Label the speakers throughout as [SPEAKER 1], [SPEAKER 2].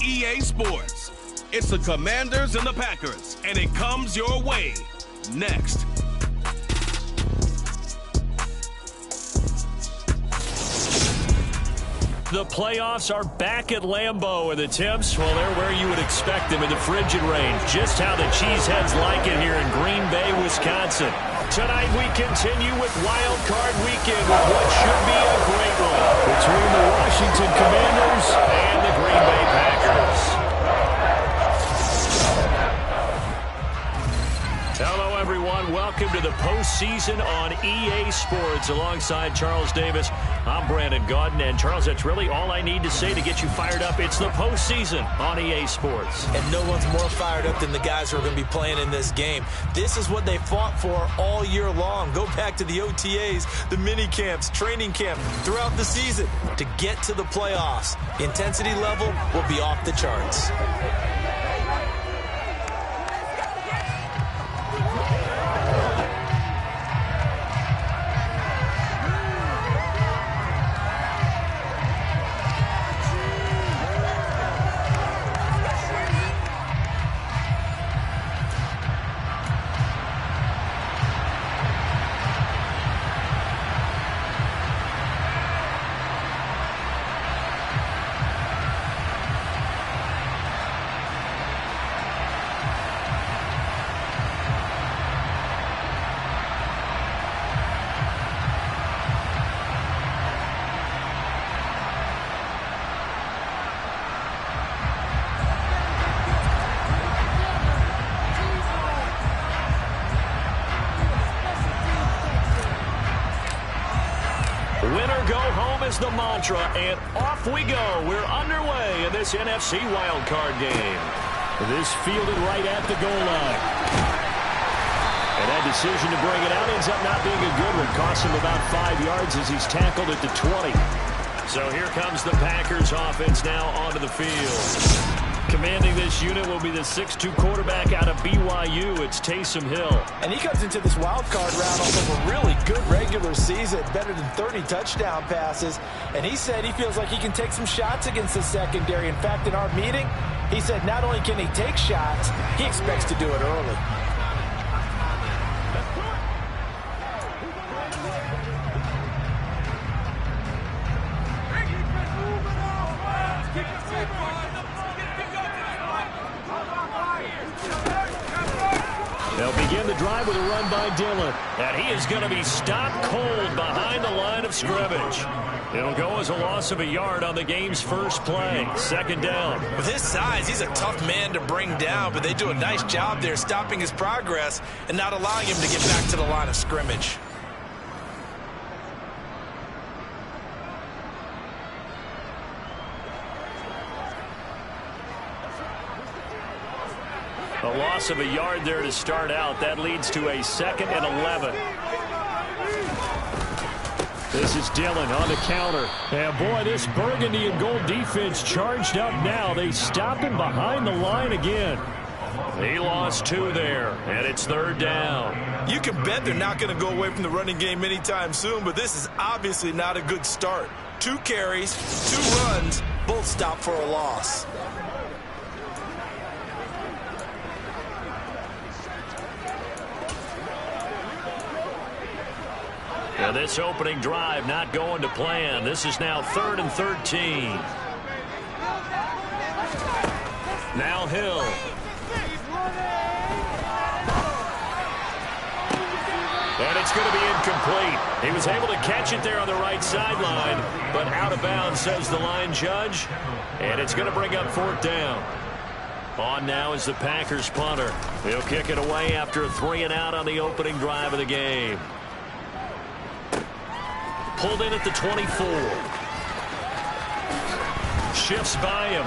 [SPEAKER 1] EA Sports. It's the Commanders and the Packers, and it comes your way next.
[SPEAKER 2] The playoffs are back at Lambeau, and the temps, well, they're where you would expect them in the frigid range. Just how the Cheeseheads like it here in Green Bay, Wisconsin. Tonight we continue with Wild Card Weekend with what should be a great one between the Washington Commanders and the Green Bay Packers. Hello, everyone. Welcome to the postseason on EA Sports. Alongside Charles Davis, I'm Brandon Gaudin. And, Charles, that's really all I need to say to get you fired up. It's the postseason on EA Sports.
[SPEAKER 3] And no one's more fired up than the guys who are going to be playing in this game. This is what they fought for all year long. Go back to the OTAs, the mini camps, training camp, throughout the season to get to the playoffs. The intensity level will be off the charts.
[SPEAKER 2] Winner go home is the mantra, and off we go. We're underway in this NFC wildcard game. This fielded right at the goal line. And that decision to bring it out ends up not being a good one. Costs him about 5 yards as he's tackled at the 20. So here comes the Packers offense now onto the field. Commanding this unit will be the 6'2 quarterback out of BYU. It's Taysom Hill.
[SPEAKER 4] And he comes into this wild card round off of a really good regular season, better than 30 touchdown passes. And he said he feels like he can take some shots against the secondary. In fact, in our meeting, he said not only can he take shots, he expects to do it early.
[SPEAKER 2] They'll begin the drive with a run by Dillon. And he is going to be stopped cold behind the line of scrimmage. It'll go as a loss of a yard on the game's first play. Second down.
[SPEAKER 3] With his size, he's a tough man to bring down, but they do a nice job there stopping his progress and not allowing him to get back to the line of scrimmage.
[SPEAKER 2] A loss of a yard there to start out. That leads to a 2nd and 11. This is Dillon on the counter. And boy, this burgundy and gold defense charged up now. They stop him behind the line again. He lost 2 there, and it's 3rd down.
[SPEAKER 3] You can bet they're not going to go away from the running game anytime soon, but this is obviously not a good start. 2 carries, 2 runs, both stopped for a loss.
[SPEAKER 2] Now this opening drive not going to plan. This is now 3rd and 13. Now Hill. And it's going to be incomplete. He was able to catch it there on the right sideline, but out of bounds, says the line judge. And it's going to bring up 4th down. On now is the Packers punter. He'll kick it away after a 3 and out on the opening drive of the game. Pulled in at the 24. Shifts by him.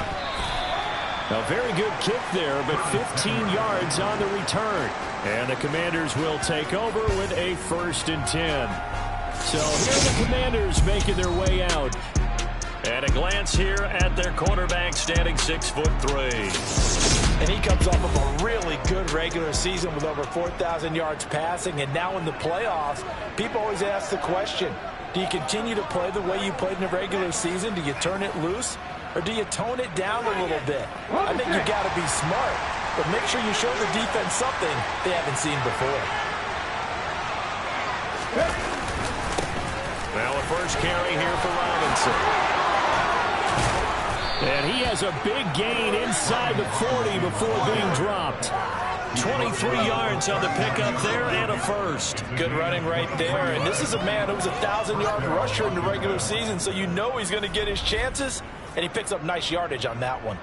[SPEAKER 2] A very good kick there, but 15 yards on the return. And the Commanders will take over with a 1st and 10. So here are the Commanders making their way out. And a glance here at their quarterback, standing 6'3".
[SPEAKER 4] And he comes off of a really good regular season with over 4,000 yards passing. And now in the playoffs, people always ask the question, do you continue to play the way you played in the regular season? Do you turn it loose? or do you tone it down a little bit? I think you've got to be smart, but make sure you show the defense something they haven't seen before.
[SPEAKER 2] Well, the first carry here for Robinson. And he has a big gain inside the 40 before being dropped. 23 yards on the pickup there and a first.
[SPEAKER 4] Good running right there. And this is a man who was a 1,000-yard rusher in the regular season, so you know he's going to get his chances, and he picks up nice yardage on that one.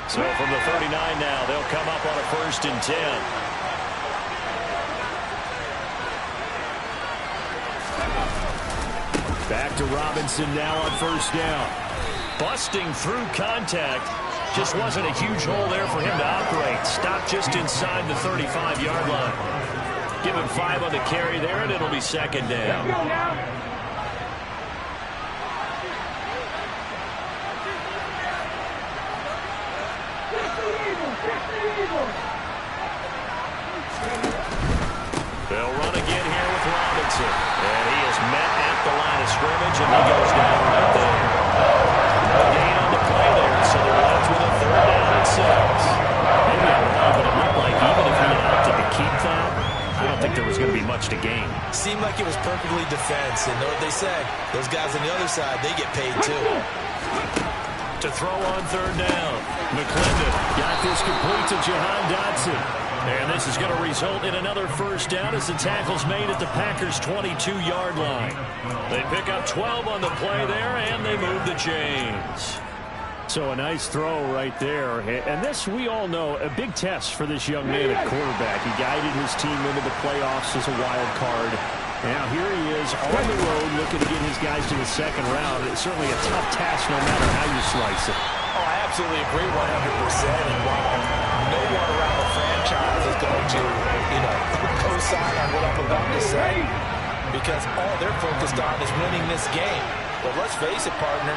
[SPEAKER 2] So from the 39 now, they'll come up on a 1st and 10. Back to Robinson now on 1st down. Busting through contact. Just wasn't a huge hole there for him to operate. Stopped just inside the 35-yard line. Give him 5 on the carry there, and it'll be 2nd down. They'll run again here with Robinson. And he is met at the line of scrimmage, and he goes down right there. No gain on the play there, so they're left with a 3rd down and 6. Maybe I'm wrong, but it looked like even if he had opted to keep that, I don't think there was going to be much to gain.
[SPEAKER 3] Seemed like it was perfectly defense, and know what they say. Those guys on the other side, they get paid too.
[SPEAKER 2] To throw on 3rd down. McClendon got this complete to Jahan Dotson. And this is going to result in another 1st down as the tackle's made at the Packers' 22-yard line. They pick up 12 on the play there, and they move the chains. So a nice throw right there. And this, we all know, a big test for this young man at quarterback. He guided his team into the playoffs as a wild card. Now here he is on the road looking to get his guys to the 2nd round. It's certainly a tough task no matter how you slice it.
[SPEAKER 4] Oh, I absolutely agree 100%. And while no one around the franchise is going to, co-sign on what I'm about to say, because all they're focused on is winning this game. But let's face it, partner,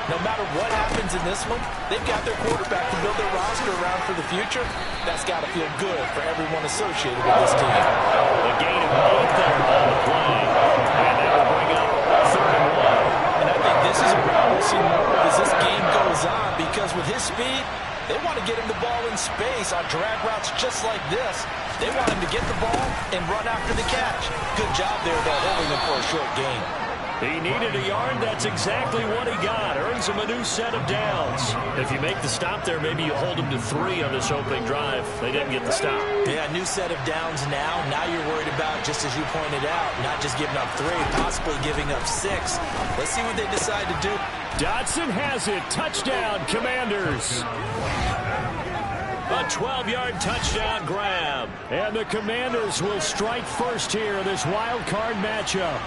[SPEAKER 4] no matter what happens in this one, they've got their quarterback to build their roster around for the future. That's got to feel good for everyone associated with this team.
[SPEAKER 2] The gain of 8 there on the play. And that will bring up 3rd and 1.
[SPEAKER 4] And I think this is a route we'll see more of as this game goes on, because with his speed, they want to get him the ball in space on drag routes just like this. They want him to get the ball and run after the catch. Good job there, though, holding him for a short gain.
[SPEAKER 2] He needed a yard. That's exactly what he got. Earns him a new set of downs. If you make the stop there, maybe you hold him to 3 on this opening drive. They didn't get the stop.
[SPEAKER 3] Yeah, new set of downs now. Now you're worried about, just as you pointed out, not just giving up 3, possibly giving up 6. Let's see what they decide to do.
[SPEAKER 2] Dotson has it. Touchdown, Commanders. A 12-yard touchdown grab. And the Commanders will strike first here in this wild card matchup.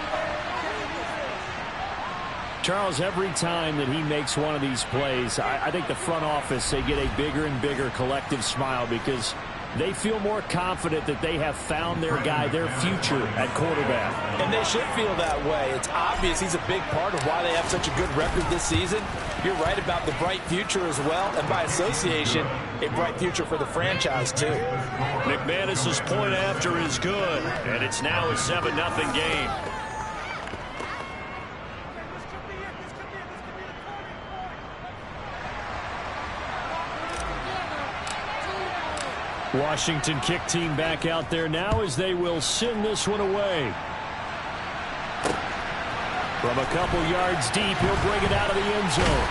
[SPEAKER 2] Charles, every time that he makes one of these plays, I think the front office, they get a bigger and bigger collective smile because they feel more confident that they have found their guy, their future at quarterback.
[SPEAKER 4] And they should feel that way. It's obvious he's a big part of why they have such a good record this season. You're right about the bright future as well, and by association, a bright future for the franchise too.
[SPEAKER 2] McManus's point after is good, and it's now a 7-0 game. Washington kick team back out there now as they will send this one away. From a couple yards deep, he'll bring it out of the end zone.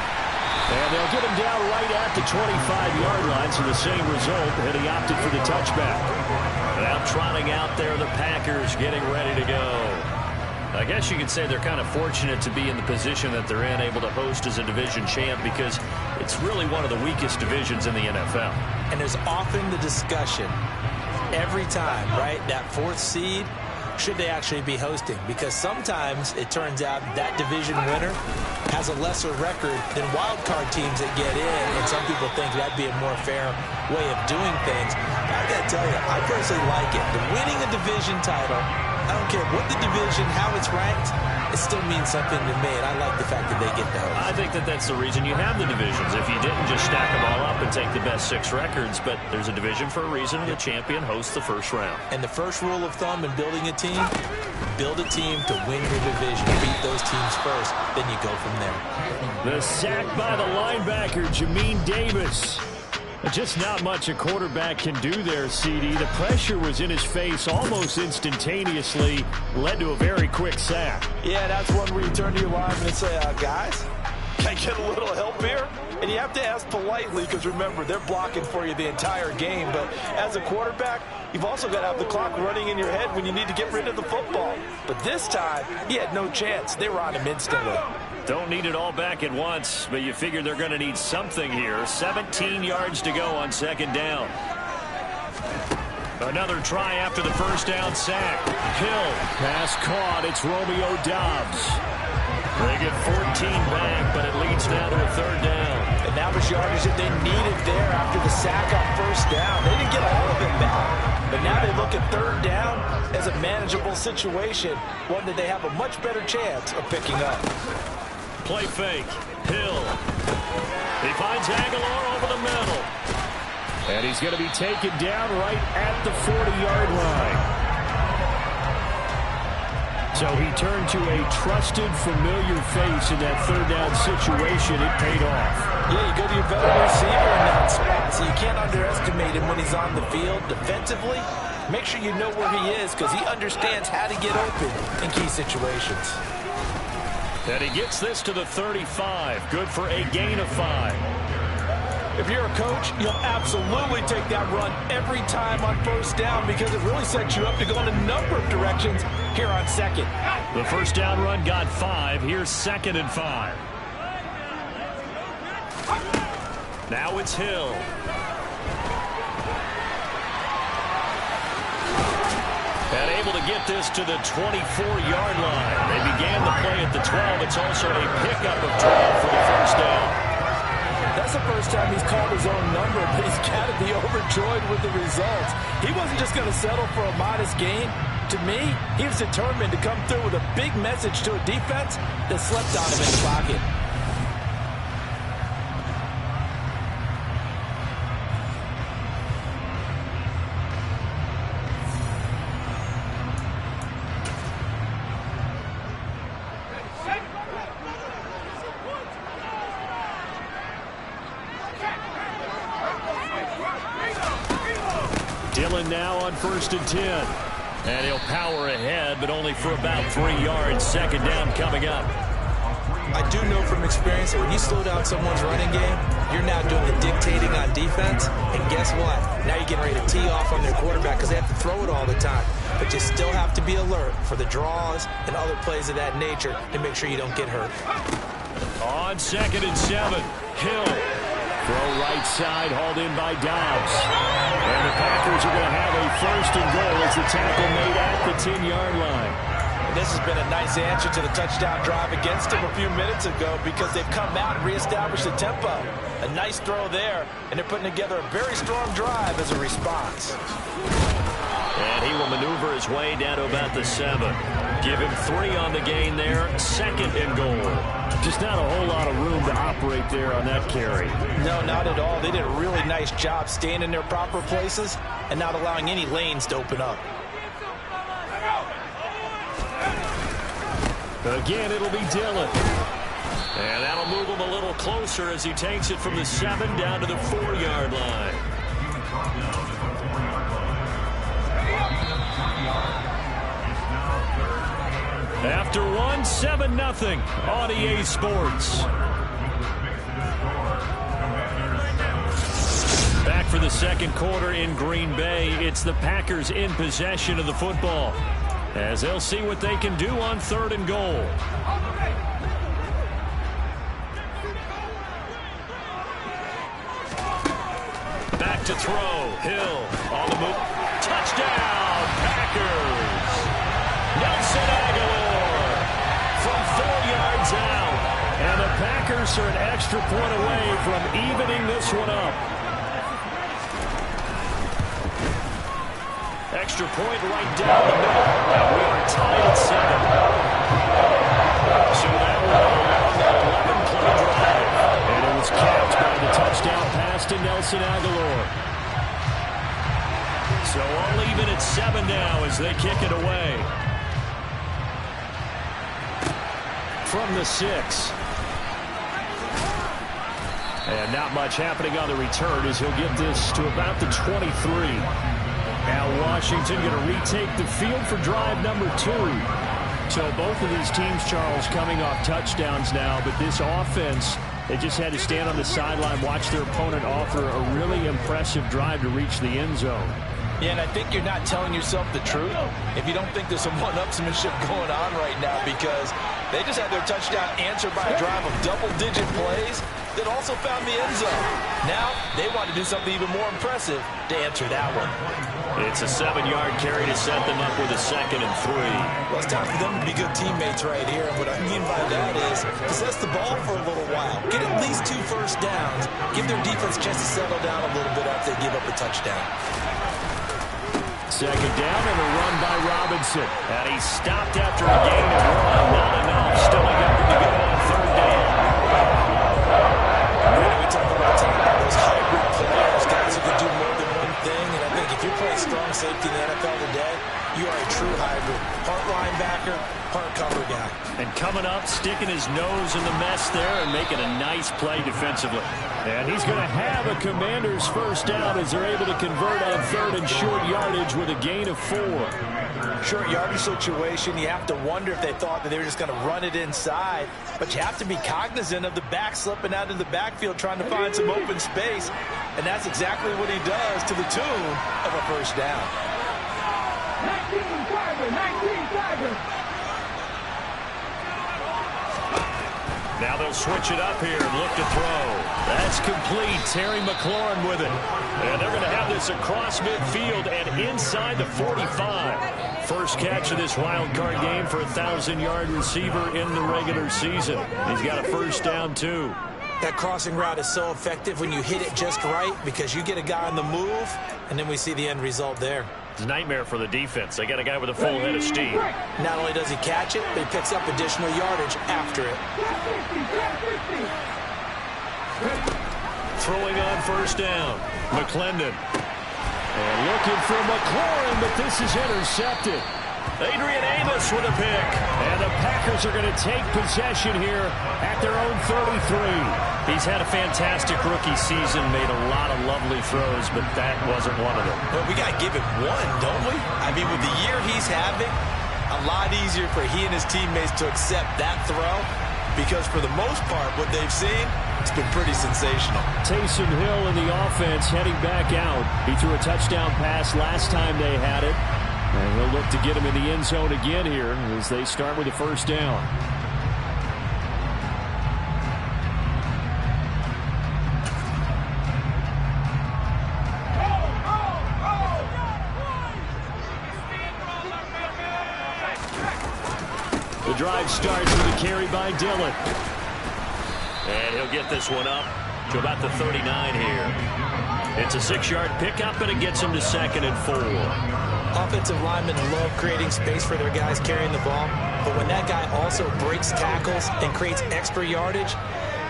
[SPEAKER 2] And they'll get him down right at the 25-yard line, so the same result, and he opted for the touchback. Now trotting out there, the Packers getting ready to go. I guess you could say they're kind of fortunate to be in the position that they're in, able to host as a division champ, because it's really one of the weakest divisions in the NFL.
[SPEAKER 3] And there's often the discussion every time, right, that 4th seed, should they actually be hosting? Because sometimes it turns out that division winner has a lesser record than wild card teams that get in, and some people think that'd be a more fair way of doing things. But I gotta tell you, I personally like it. The winning a division title I don't care what the division, how it's ranked, it still means something to me, and I like the fact that they get those.
[SPEAKER 2] I think that's the reason you have the divisions. If you didn't, just stack them all up and take the best 6 records. But there's a division for a reason. The champion hosts the first round.
[SPEAKER 3] And the first rule of thumb in building a team, build a team to win your division. Beat those teams first, then you go from there.
[SPEAKER 2] The sack by the linebacker, Jamin Davis. Just not much a quarterback can do there, CD. The pressure was in his face almost instantaneously, led to a very quick sack.
[SPEAKER 4] Yeah, that's one where you turn to your lineman and say, guys, can I get a little help here? And you have to ask politely because, remember, they're blocking for you the entire game. But as a quarterback, you've also got to have the clock running in your head when you need to get rid of the football. But this time, he had no chance. They were on him instantly.
[SPEAKER 2] Don't need it all back at once, but you figure they're going to need something here. 17 yards to go on second down. Another try after the first down sack. Hill, pass caught. It's Romeo Doubs. They get 14 back, but it leads now to a third down.
[SPEAKER 4] And that was yardage that they needed there after the sack on first down. They didn't get all of it back. But now they look at third down as a manageable situation, one that they have a much better chance of picking up.
[SPEAKER 2] Play fake. Hill. He finds Aguilar over the middle. And he's going to be taken down right at the 40-yard line. So he turned to a trusted, familiar face in that third down situation. It paid off.
[SPEAKER 4] Yeah, you go to your veteran receiver in that spot, so you can't underestimate him when he's on the field defensively. Make sure you know where he is because he understands how to get open in key situations.
[SPEAKER 2] And he gets this to the 35. Good for a gain of 5.
[SPEAKER 4] If you're a coach, you'll absolutely take that run every time on first down because it really sets you up to go in a number of directions here on second.
[SPEAKER 2] The first down run got 5. Here's second and 5. Now it's Hill. And able to get this to the 24-yard line. They began the play at the 12. It's also a pickup of 12 for the first down.
[SPEAKER 4] That's the first time he's called his own number, but he's got to be overjoyed with the results. He wasn't just going to settle for a modest gain. To me, he was determined to come through with a big message to a defense that slept on him in the pocket.
[SPEAKER 2] Dillon now on 1st and 10. And he'll power ahead, but only for about 3 yards. Second down coming up.
[SPEAKER 3] I do know from experience that when you slow down someone's running game, you're now doing the dictating on defense. And guess what? Now you're getting ready to tee off on their quarterback because they have to throw it all the time. But you still have to be alert for the draws and other plays of that nature to make sure you don't get hurt.
[SPEAKER 2] On 2nd and 7, Hill. Throw right side, hauled in by Doubs. And the Packers are going to have a 1st and goal as the tackle made at the 10-yard line.
[SPEAKER 4] And this has been a nice answer to the touchdown drive against them a few minutes ago because they've come out and reestablished the tempo. A nice throw there, and they're putting together a very strong drive as a response.
[SPEAKER 2] And he will maneuver his way down to about the 7. Give him 3 on the gain there. 2nd and goal. Just not a whole lot of room to operate there on that carry.
[SPEAKER 4] No, not at all. They did a really nice job staying in their proper places and not allowing any lanes to open up.
[SPEAKER 2] Again, it'll be Dillon. And that'll move him a little closer as he takes it from the 7 down to the 4-yard line. After 1, 7-0 on EA Sports. Back for the second quarter in Green Bay. It's the Packers in possession of the football as they'll see what they can do on 3rd and goal. Back to throw. Hill on the move. Touchdown, Packers. Nelson Aguilar from 4 yards out. And the Packers are an extra point away from evening this one up. extra point right down the middle. And we are tied at 7. So that will go along that 11-play drive. And it was capped by the touchdown pass to Nelson Aguilar. So all even at 7 now as they kick it away. From the 6. And not much happening on the return as he'll get this to about the 23. Now Washington going to retake the field for drive number 2. So both of these teams, Charles, coming off touchdowns now, but this offense, they just had to stand on the sideline, watch their opponent offer a really impressive drive to reach the end zone.
[SPEAKER 4] Yeah, and I think you're not telling yourself the truth if you don't think there's some one-upsmanship going on right now, because they just had their touchdown answered by a drive of double-digit plays that also found the end zone. Now they want to do something even more impressive to answer that one.
[SPEAKER 2] It's a 7-yard carry to set them up with a 2nd and 3.
[SPEAKER 3] Well, it's time for them to be good teammates right here. And what I mean by that is possess the ball for a little while. Get at least 2 first downs. Give their defense a chance to settle down a little bit after they give up a touchdown.
[SPEAKER 2] 2nd down and a run by Robinson. And he stopped after a gain of 1. Not enough. Still a yard to go on 3rd down.
[SPEAKER 3] We talk all the time about those hybrid players, guys who can do more than one thing. And I think if you're playing strong safety in the NFL today, you are a true hybrid. Part linebacker, part cover guy.
[SPEAKER 2] And coming up, sticking his nose in the mess there and making a nice play defensively. And he's going to have a Commanders first down as they're able to convert on 3rd and short yardage with a gain of 4.
[SPEAKER 4] Short yardage situation, you have to wonder if they thought that they were just going to run it inside. But you have to be cognizant of the back slipping out of the backfield trying to find some open space. And that's exactly what he does to the tune of a first down.
[SPEAKER 5] 19 Tigers.
[SPEAKER 2] Now they'll switch it up here and look to throw. That's complete. Terry McLaurin with it. And they're going to have this across midfield and inside the 45. First catch of this wild card game for a 1,000-yard receiver in the regular season. He's got a first down, too.
[SPEAKER 3] That crossing route is so effective when you hit it just right because you get a guy on the move, and then we see the end result there.
[SPEAKER 2] It's a nightmare for the defense. They got a guy with a full head of steam.
[SPEAKER 3] Not only does he catch it, but he picks up additional yardage after it.
[SPEAKER 2] Throwing on first down. McClendon. And looking for McLaurin, but this is intercepted. Adrian Amos with a pick. And the Packers are going to take possession here at their own 33. He's had a fantastic rookie season, made a lot of lovely throws, but that wasn't one of them.
[SPEAKER 3] Well, we got to give him one, don't we? I mean, with the year he's having, a lot easier for he and his teammates to accept that throw because for the most part, what they've seen, it's been pretty sensational.
[SPEAKER 2] Taysom Hill in the offense heading back out. He threw a touchdown pass last time they had it. And he'll look to get him in the end zone again here as they start with a first down. The drive starts with a carry by Dillon. And he'll get this one up to about the 39 here. It's a 6-yard pickup, and it gets him to 2nd and 4.
[SPEAKER 3] Offensive linemen love creating space for their guys carrying the ball, but when that guy also breaks tackles and creates extra yardage,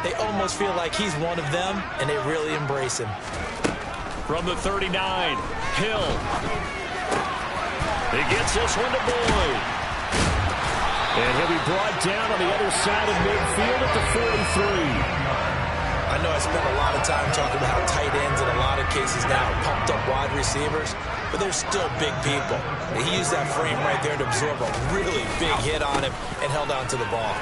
[SPEAKER 3] they almost feel like he's one of them, and they really embrace him.
[SPEAKER 2] From the 39, Hill. He gets this one to Boyd. And he'll be brought down on the other side of midfield at the 43.
[SPEAKER 3] I know I spent a lot of time talking about how tight ends in a lot of cases now are pumped up wide receivers, but they're still big people. And he used that frame right there to absorb a really big hit on him and held on to the ball.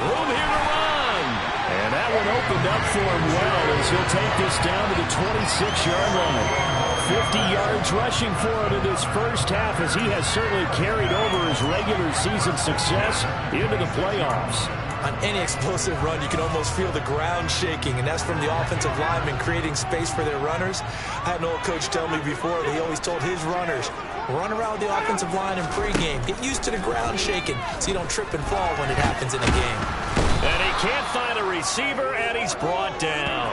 [SPEAKER 2] Room here to run. And that one opened up for him well as he'll take this down to the 26-yard line. 50 yards rushing for him in this first half as he has certainly carried over his regular season success into the playoffs.
[SPEAKER 3] On any explosive run, you can almost feel the ground shaking, and that's from the offensive linemen creating space for their runners. I had an old coach tell me before that he always told his runners, run around the offensive line in pregame. Get used to the ground shaking so you don't trip and fall when it happens in a game.
[SPEAKER 2] And he can't find a receiver, and he's brought down.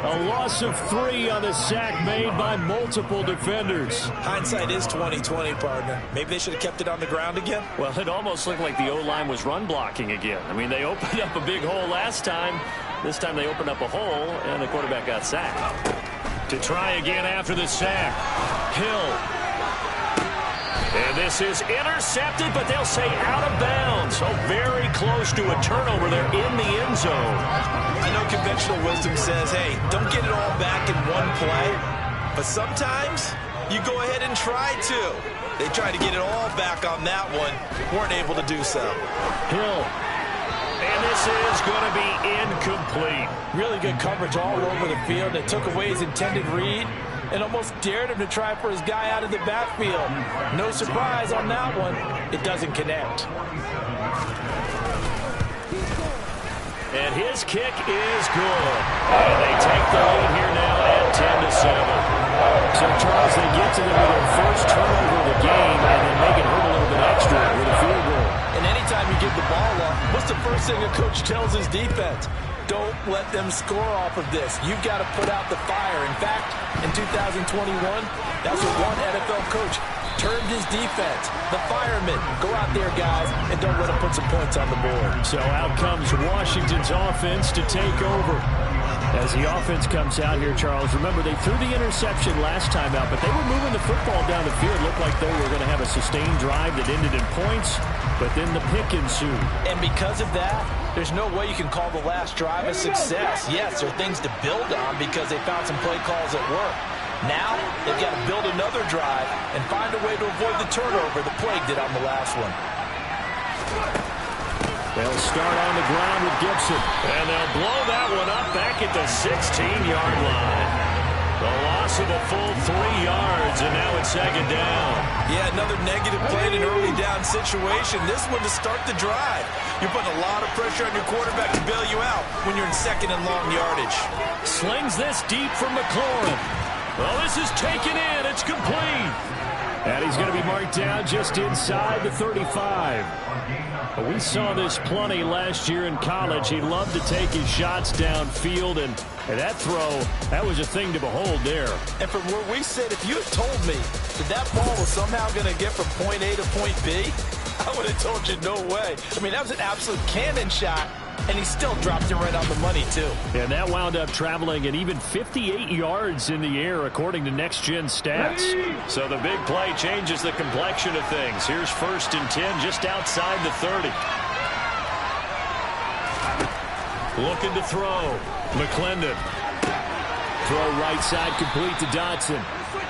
[SPEAKER 2] A A loss of 3 on the sack made by multiple defenders.
[SPEAKER 3] Hindsight is 20/20, partner. Maybe they should have kept it on the ground again.
[SPEAKER 2] Well, it almost looked like the O-line was run blocking again. I mean, they opened up a big hole last time. This time they opened up a hole, and the quarterback got sacked. To try again after the sack. Hill. And this is intercepted, but they'll say out of bounds. So very close to a turnover there in the end zone.
[SPEAKER 3] I know conventional wisdom says, hey, don't get it all back in one play. But sometimes you go ahead and try to. They tried to get it all back on that one. Weren't able to do so.
[SPEAKER 2] Hill. And this is going to be incomplete.
[SPEAKER 4] Really good coverage all over the field. They took away his intended read and almost dared him to try for his guy out of the backfield. No surprise on that one. It doesn't connect.
[SPEAKER 2] And his kick is good. And they take the lead here now at 10-7. So, Charles, they get to them with their first turnover of the game and then make it hurt a little bit extra with a field goal.
[SPEAKER 4] And anytime you give the ball up, what's the first thing a coach tells his defense? Don't let them score off of this. You've got to put out the fire. In fact, in 2021, that's what one NFL coach termed his defense. The firemen. Go out there, guys, and don't let them put some points on the board.
[SPEAKER 2] So out comes Washington's offense to take over. As the offense comes out here, Charles, remember they threw the interception last time out, but they were moving the football down the field. Looked like they were going to have a sustained drive that ended in points, but then the pick ensued.
[SPEAKER 4] And because of that, there's no way you can call the last drive a success. Yes, there are things to build on because they found some play calls at work. Now, they've got to build another drive and find a way to avoid the turnover the Plague did on the last one.
[SPEAKER 2] They'll start on the ground with Gibson. And they'll blow that one up back at the 16-yard line. The loss of a full 3 yards, and now it's second down.
[SPEAKER 3] Yeah, another negative play in an early down situation. This one to start the drive. You're putting a lot of pressure on your quarterback to bail you out when you're in second and long yardage.
[SPEAKER 2] Slings this deep from McLaurin. Well, this is taken in. It's complete. And he's going to be marked down just inside the 35. We saw this plenty last year in college. He loved to take his shots downfield, and that throw, that was a thing to behold there.
[SPEAKER 4] And from where we sit, if you had told me that ball was somehow going to get from point A to point B, I would have told you no way. I mean, that was an absolute cannon shot, and he still dropped it right on the money, too.
[SPEAKER 2] And that wound up traveling at even 58 yards in the air, according to Next Gen Stats. So the big play changes the complexion of things. Here's 1st and 10 just outside the 30. Looking to throw. McClendon. Throw right side complete to Dotson.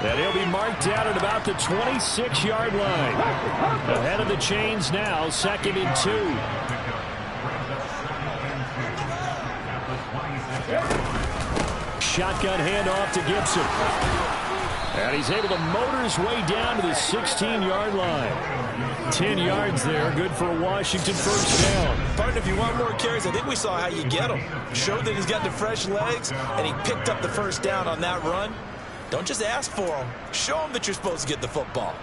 [SPEAKER 2] And he'll be marked down at about the 26-yard line. Ahead of the chains now, 2nd and 2. Shotgun handoff to Gibson. And he's able to motor his way down to the 16-yard line. 10 yards there, good for a Washington first down.
[SPEAKER 3] Partner, if you want more carries, I think we saw how you get him. Showed that he's got the fresh legs, and he picked up the first down on that run. Don't just ask for him. Show him that you're supposed to get the football.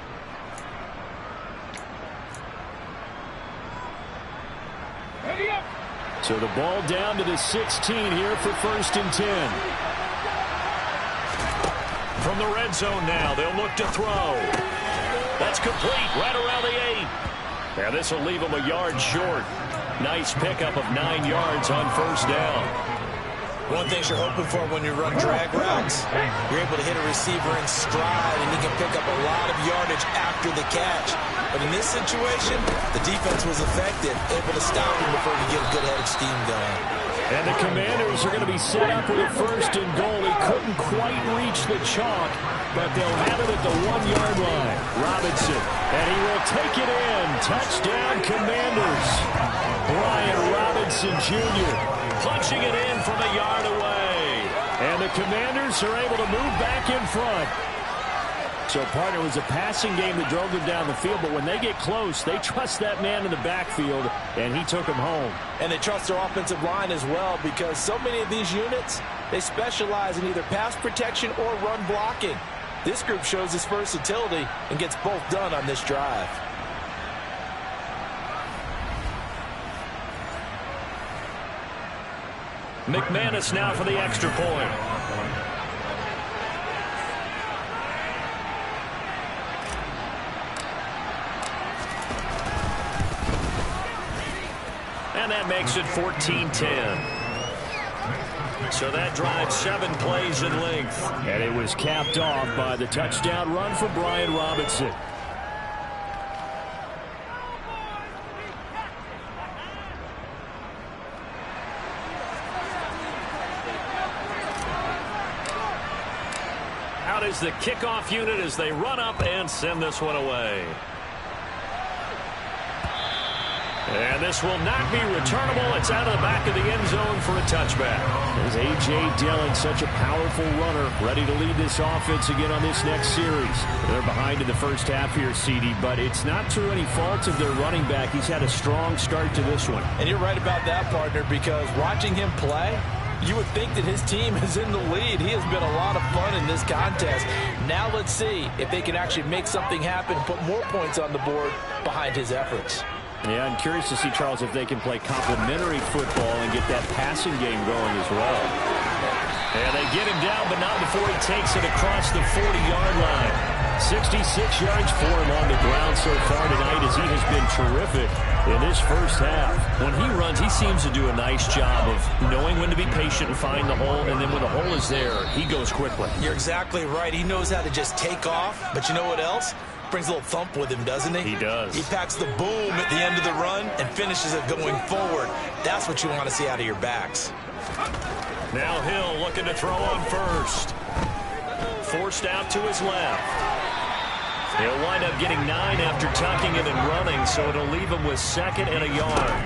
[SPEAKER 2] So the ball down to the 16 here for 1st and 10. From the red zone now, they'll look to throw. That's complete right around the 8. Now this will leave them a yard short. Nice pickup of 9 yards on 1st down.
[SPEAKER 3] One thing you're hoping for when you run drag routes, you're able to hit a receiver in stride, and he can pick up a lot of yardage after the catch. But in this situation, the defense was effective, able to stop him before he get a good head of steam going.
[SPEAKER 2] And the Commanders are going to be set up with a 1st and goal. He couldn't quite reach the chalk, but they'll have it at the 1-yard line. Robinson, and he will take it in. Touchdown, Commanders. Brian Robinson Jr. punching it in from a yard away. And the Commanders are able to move back in front. So, partner, it was a passing game that drove them down the field, but when they get close, they trust that man in the backfield, and he took them home.
[SPEAKER 4] And they trust their offensive line as well, because so many of these units, they specialize in either pass protection or run blocking. This group shows its versatility and gets both done on this drive.
[SPEAKER 2] McManus now for the extra point. And that makes it 14-10. So that drives 7 plays in length. And it was capped off by the touchdown run for Brian Robinson. Out is the kickoff unit as they run up and send this one away. And this will not be returnable. It's out of the back of the end zone for a touchback. There's A.J. Dillon, such a powerful runner, ready to lead this offense again on this next series. They're behind in the first half here, CD, but it's not through any fault of their running back. He's had a strong start to this one.
[SPEAKER 4] And you're right about that, partner, because watching him play, you would think that his team is in the lead. He has been a lot of fun in this contest. Now let's see if they can actually make something happen, put more points on the board behind his efforts.
[SPEAKER 2] Yeah, I'm curious to see, Charles, if they can play complementary football and get that passing game going as well. And they get him down, but not before he takes it across the 40-yard line. 66 yards for him on the ground so far tonight as he has been terrific in this first half. When he runs, he seems to do a nice job of knowing when to be patient and find the hole, and then when the hole is there, he goes quickly.
[SPEAKER 3] You're exactly right. He knows how to just take off, but you know what else? Brings a little thump with him, doesn't he?
[SPEAKER 2] He does.
[SPEAKER 3] He packs the boom at the end of the run and finishes it going forward. That's what you want to see out of your backs.
[SPEAKER 2] Now Hill looking to throw on first. Forced out to his left. He'll wind up getting 9 after tucking it and running, so it'll leave him with 2nd and a yard.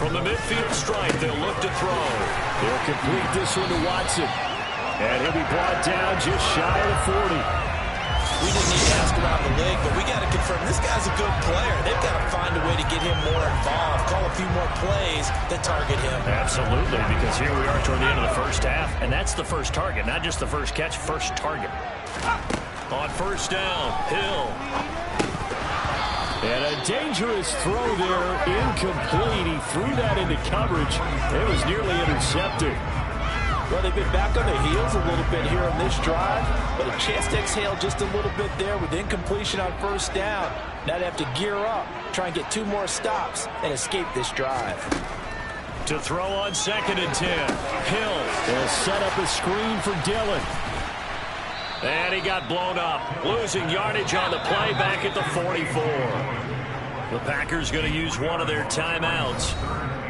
[SPEAKER 2] From the midfield stripe, they'll look to throw. They'll complete this one to Watson. And he'll be brought down just shy of the 40.
[SPEAKER 3] We didn't need to ask around the league, but we got to confirm this guy's a good player. They've got to find a way to get him more involved, call a few more plays that target him.
[SPEAKER 2] Absolutely, because here we are toward the end of the first half, and that's the first target, not just the first catch, first target. On first down, Hill. And a dangerous throw there, incomplete. He threw that into coverage. It was nearly intercepted.
[SPEAKER 4] Well, they've been back on their heels a little bit here on this drive, but a chance to exhale just a little bit there with incompletion on first down. Now they have to gear up, try and get 2 more stops, and escape this drive.
[SPEAKER 2] To throw on 2nd and 10. Hill will set up a screen for Dillon. And he got blown up, losing yardage on the play back at the 44. The Packers going to use one of their timeouts,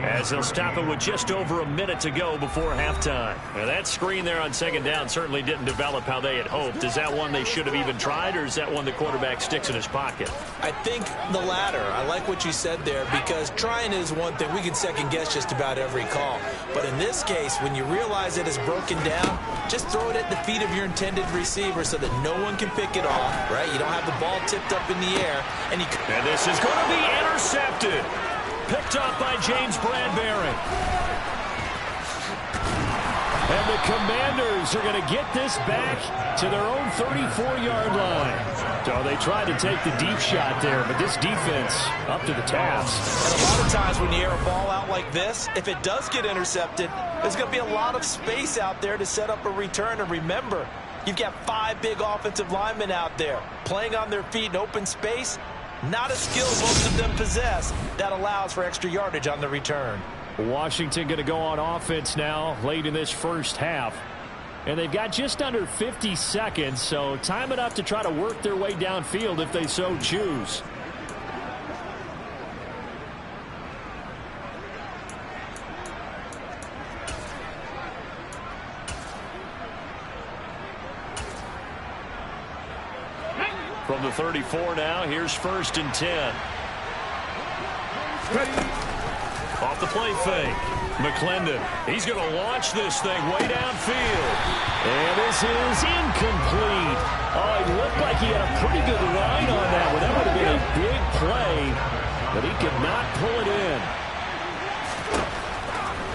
[SPEAKER 2] as they'll stop it with just over a minute to go before halftime. Now that screen there on 2nd down certainly didn't develop how they had hoped. Is that one they should have even tried, or is that one the quarterback sticks in his pocket?
[SPEAKER 3] I think the latter. I like what you said there, because trying is one thing. We can second guess just about every call. But in this case, when you realize it is broken down, just throw it at the feet of your intended receiver so that no one can pick it off, right? You don't have the ball tipped up in the air. And
[SPEAKER 2] this is going to be intercepted. Picked up by James Bradbury. And the Commanders are going to get this back to their own 34-yard line. So they tried to take the deep shot there, but this defense up to the task.
[SPEAKER 3] And a lot of times when you air a ball out like this, if it does get intercepted, there's going to be a lot of space out there to set up a return. And remember, you've got 5 big offensive linemen out there playing on their feet in open space. Not a skill most of them possess that allows for extra yardage on the return.
[SPEAKER 2] Washington going to go on offense now late in this first half. And they've got just under 50 seconds, so time enough to try to work their way downfield if they so choose. From the 34 now, here's 1st and 10. Off the play fake. McClendon, he's going to launch this thing way downfield. And this is incomplete. Oh, it looked like he had a pretty good line on that one. That would have been a big play, but he could not pull it in.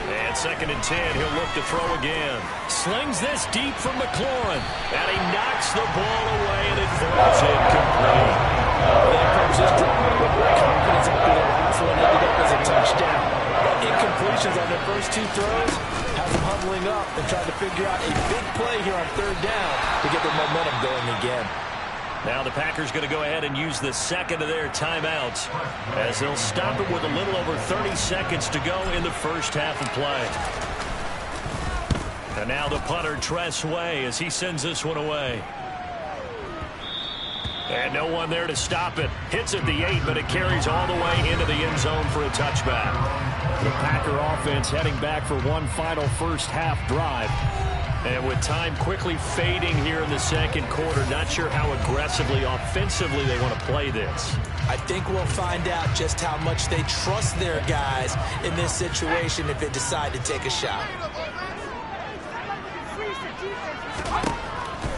[SPEAKER 2] And 2nd and 10, he'll look to throw again. Slings this deep from McLaurin. And he knocks the ball away, and it falls incomplete.
[SPEAKER 4] That comes just dropping with confidence after the last one ended up as a touchdown. That incompletions on their first 2 throws has them huddling up and trying to figure out a big play here on 3rd down to get their momentum going again.
[SPEAKER 2] Now the Packers going to go ahead and use the second of their timeouts as they'll stop it with a little over 30 seconds to go in the first half of play. And now the punter, Tress Way, as he sends this one away. And no one there to stop it. Hits at the 8, but it carries all the way into the end zone for a touchback. The Packer offense heading back for one final first half drive. And with time quickly fading here in the second quarter, not sure how aggressively, offensively they want to play this.
[SPEAKER 3] I think we'll find out just how much they trust their guys in this situation if they decide to take a shot.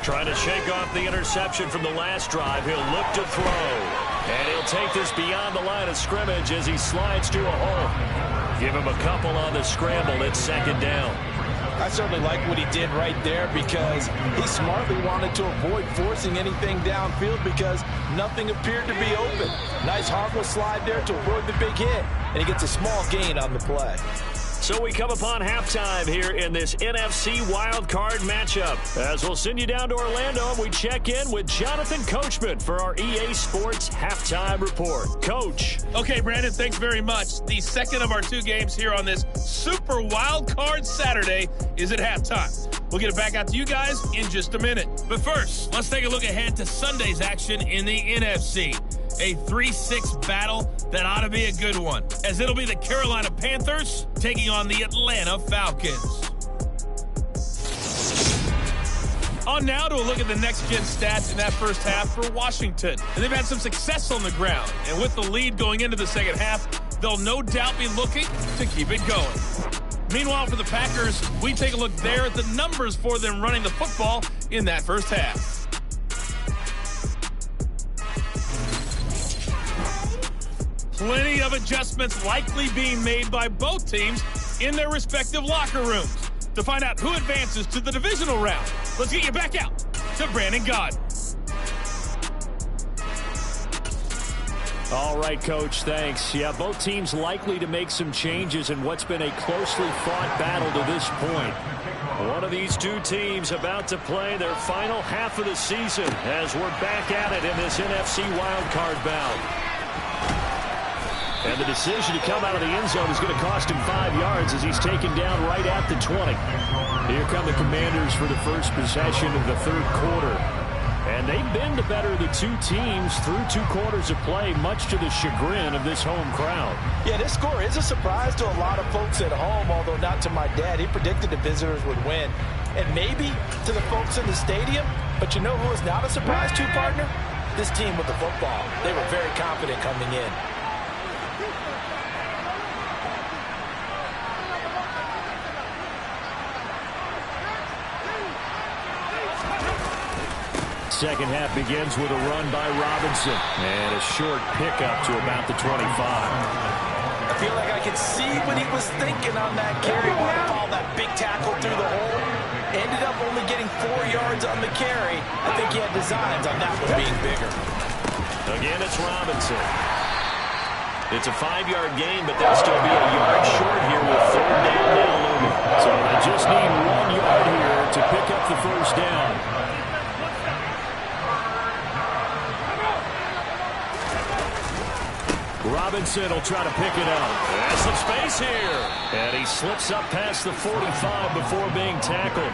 [SPEAKER 2] Trying to shake off the interception from the last drive. He'll look to throw. And he'll take this beyond the line of scrimmage as he slides to a hole. Give him a couple on the scramble. It's 2nd down.
[SPEAKER 4] I certainly like what he did right there because he smartly wanted to avoid forcing anything downfield because nothing appeared to be open. Nice hardball slide there to avoid the big hit, and he gets a small gain on the play.
[SPEAKER 2] So we come upon halftime here in this NFC wildcard matchup. As we'll send you down to Orlando, and we check in with Jonathan Coachman for our EA Sports Halftime Report. Coach.
[SPEAKER 1] Okay, Brandon, thanks very much. The second of our 2 games here on this Super Wildcard Saturday is at halftime. We'll get it back out to you guys in just a minute. But first, let's take a look ahead to Sunday's action in the NFC. A 3-6 battle that ought to be a good one, as it'll be the Carolina Panthers taking on the Atlanta Falcons. On now to a look at the next-gen stats in that first half for Washington. And they've had some success on the ground, and with the lead going into the second half, they'll no doubt be looking to keep it going. Meanwhile, for the Packers, we take a look there at the numbers for them running the football in that first half. Plenty of adjustments likely being made by both teams in their respective locker rooms. To find out who advances to the divisional round, let's get you back out to Brandon Gaudin.
[SPEAKER 2] All right, Coach, thanks. Yeah, both teams likely to make some changes in what's been a closely fought battle to this point. One of these 2 teams about to play their final half of the season as we're back at it in this NFC wildcard bout. And the decision to come out of the end zone is going to cost him 5 yards as he's taken down right at the 20. Here come the Commanders for the first possession of the 3rd quarter. And they've been the better of the 2 teams through 2 quarters of play, much to the chagrin of this home crowd.
[SPEAKER 4] Yeah, this score is a surprise to a lot of folks at home, although not to my dad. He predicted the visitors would win. And maybe to the folks in the stadium, but you know who is not a surprise to, partner? This team with the football. They were very confident coming in.
[SPEAKER 2] Second half begins with a run by Robinson. And a short pickup to about the 25.
[SPEAKER 4] I feel like I could see what he was thinking on that carry. Wanted to follow that big tackle through the hole. Ended up only getting 4 yards on the carry. I think he had designs on that one being bigger.
[SPEAKER 2] Again, it's Robinson. It's a 5-yard gain, but they'll still be a yard short here with 3rd down now looming. So they just need 1 yard here to pick up the first down. Robinson will try to pick it up. There's some space here. And he slips up past the 45 before being tackled.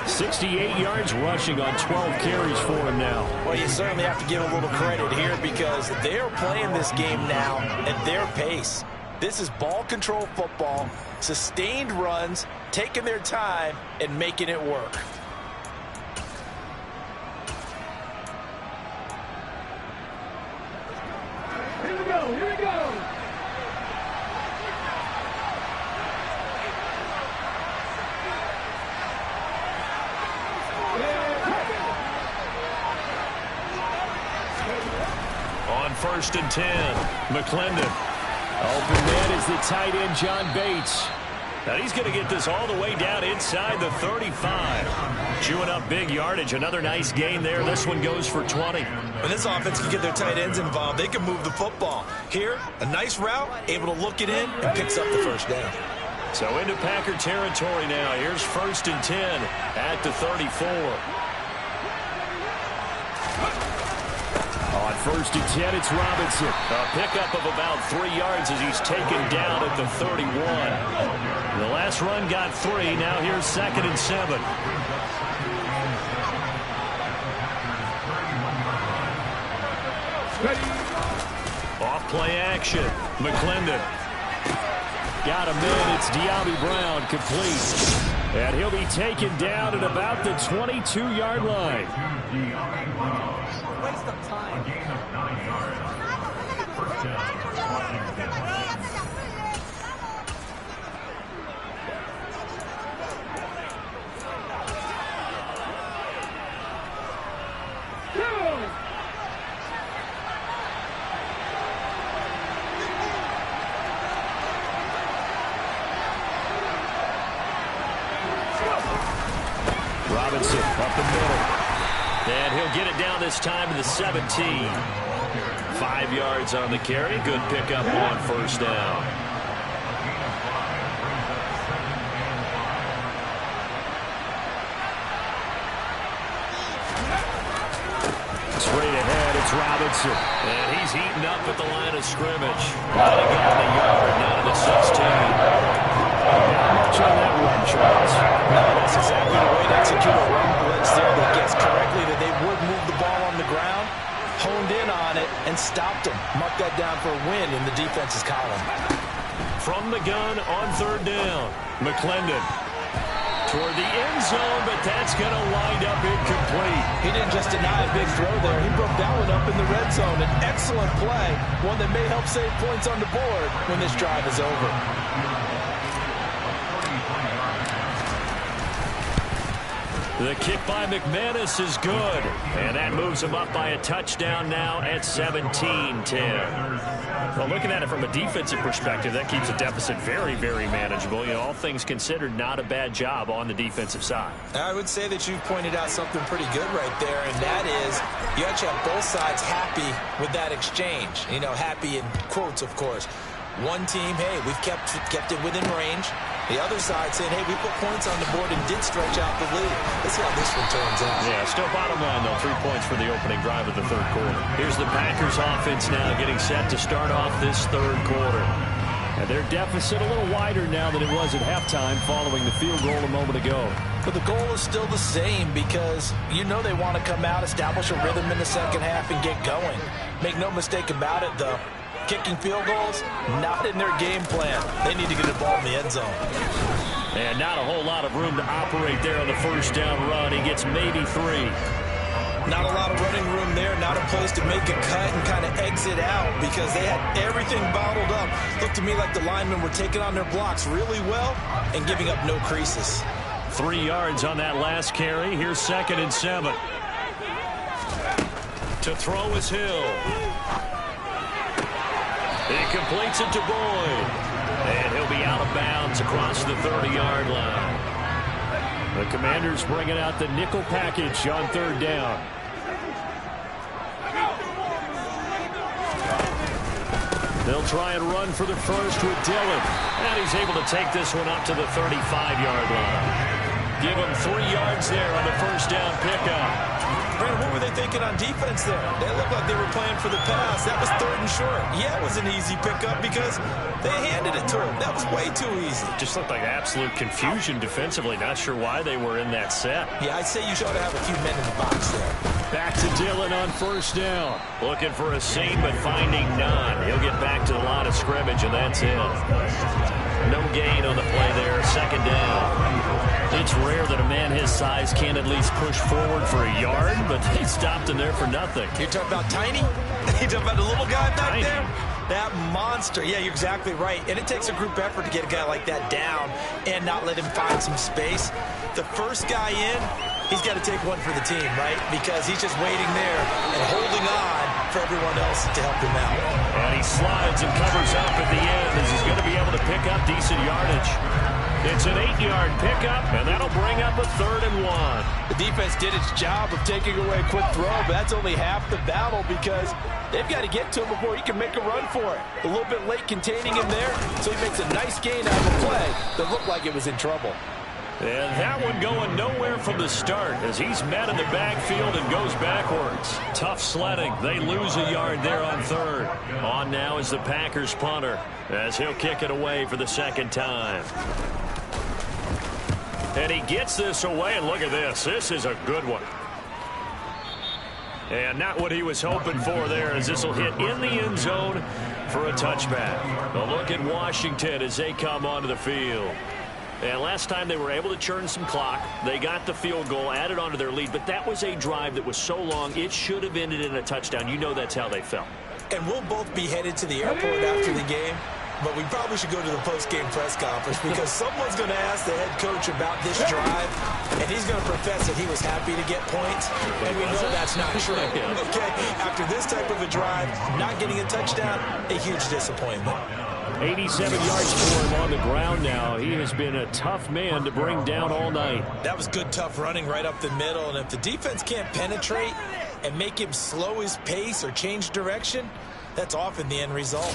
[SPEAKER 2] 68 yards rushing on 12 carries for him now.
[SPEAKER 4] Well, you certainly have to give a little credit here because they're playing this game now at their pace. This is ball control football, sustained runs, taking their time, and making it work.
[SPEAKER 5] Here we go, here we go.
[SPEAKER 2] On 1st and 10, McClendon. Open man is the tight end, John Bates. And he's going to get this all the way down inside the 35. Chewing up big yardage. Another nice gain there. This one goes for 20.
[SPEAKER 3] When this offense can get their tight ends involved, they can move the football. Here, a nice route, able to look it in, and picks up the first down.
[SPEAKER 2] So into Packer territory now. Here's 1st and 10 at the 34. On 1st and 10, it's Robinson. A pickup of about 3 yards as he's taken down at the 31. The last run got 3. Now here's 2nd and 7. Off play action. McClendon. Got him in. It's De'Ami Brown complete. And he'll be taken down at about the 22-yard line.
[SPEAKER 5] Waste of time. Gain of 9 yards. First down.
[SPEAKER 2] Robinson up the middle. And he'll get it down this time to the 17. 5 yards on the carry. Good pickup on 1st down. Straight ahead, it's Robinson. And he's heating up at the line of scrimmage. Running on the yard, down to the 16. Not much on that run, Charles.
[SPEAKER 3] No, that's exactly the way to execute a run blitz there. They guessed correctly that they would move the ball on the ground, honed in on it, and stopped them. Mark that down for a win in the defense's column.
[SPEAKER 2] From the gun on 3rd down. McClendon toward the end zone, but that's going to wind up incomplete.
[SPEAKER 3] He didn't just deny a big throw there. He broke that one up in the red zone. An excellent play, one that may help save points on the board when this drive is over.
[SPEAKER 2] The kick by McManus is good, and that moves him up by a touchdown now at 17-10. Well, looking at it from a defensive perspective, that keeps the deficit very, very manageable. You know, all things considered, not a bad job on the defensive side.
[SPEAKER 3] I would say that you've pointed out something pretty good right there, and that is you actually have both sides happy with that exchange. You know, happy in quotes, of course. One team, hey, we've kept it within range. The other side saying, hey, we put points on the board and did stretch out the lead. Let's see how this one turns out.
[SPEAKER 2] Yeah, still bottom line, though, 3 points for the opening drive of the 3rd quarter. Here's the Packers offense now getting set to start off this 3rd quarter. And their deficit a little wider now than it was at halftime following the field goal a moment ago.
[SPEAKER 3] But the goal is still the same because you know they want to come out, establish a rhythm in the second half, and get going. Make no mistake about it, though. Kicking field goals, not in their game plan. They need to get the ball in the end zone.
[SPEAKER 2] And not a whole lot of room to operate there on the 1st down run. He gets maybe 3.
[SPEAKER 3] Not a lot of running room there, not a place to make a cut and kind of exit out because they had everything bottled up. Looked to me like the linemen were taking on their blocks really well and giving up no creases.
[SPEAKER 2] 3 yards on that last carry. Here's 2nd and 7. To throw is Hill. He completes it to Boyd. And he'll be out of bounds across the 30-yard line. The Commanders bringing out the nickel package on 3rd down. They'll try and run for the first with Dillon. And he's able to take this one up to the 35-yard line. Give him 3 yards there on the 1st down pickup.
[SPEAKER 3] Brandon, what were they thinking on defense there? They looked like they were playing for the pass. That was 3rd and short. Yeah, it was an easy pickup because they handed it to him. That was way too easy.
[SPEAKER 2] Just looked like absolute confusion defensively. Not sure why they were in that set.
[SPEAKER 3] Yeah, I'd say you should have a few men in the box there.
[SPEAKER 2] Back to Dillon on 1st down. Looking for a seam, but finding none. He'll get back to the line of scrimmage, and that's it. No gain on the play there. 2nd down. It's rare that a man his size can't at least push forward for a yard, but they stopped him there for nothing.
[SPEAKER 3] You're talking about Tiny? You're talking about the little guy back there? That monster. Yeah, you're exactly right. And it takes a group effort to get a guy like that down and not let him find some space. The first guy in, he's got to take one for the team, right? Because he's just waiting there and holding on for everyone else to help him out.
[SPEAKER 2] And he slides and covers up at the end as he's going to be able to pick up decent yardage. It's an 8-yard pickup, and that'll bring up a 3rd and 1.
[SPEAKER 4] The defense did its job of taking away a quick throw, but that's only half the battle because they've got to get to him before he can make a run for it. A little bit late containing him there, so he makes a nice gain out of the play that looked like it was in trouble.
[SPEAKER 2] And that one going nowhere from the start as he's met in the backfield and goes backwards. Tough sledding. They lose a yard there on 3rd. On now is the Packers punter as he'll kick it away for the 2nd time. And he gets this away, and look at this. This is a good one. And not what he was hoping for there as this will hit in the end zone for a touchback. A look at Washington as they come onto the field. And last time they were able to churn some clock. They got the field goal, added onto their lead. But that was a drive that was so long, it should have ended in a touchdown. You know that's how they felt.
[SPEAKER 3] And we'll both be headed to the airport after the game. But we probably should go to the post-game press conference because someone's going to ask the head coach about this drive, and he's going to profess that he was happy to get points, and we know that's not true. Okay, after this type of a drive, not getting a touchdown, a huge disappointment.
[SPEAKER 2] 87 yards for him on the ground now. He has been a tough man to bring down all night.
[SPEAKER 3] That was good, tough running right up the middle, and if the defense can't penetrate and make him slow his pace or change direction, that's often the end result.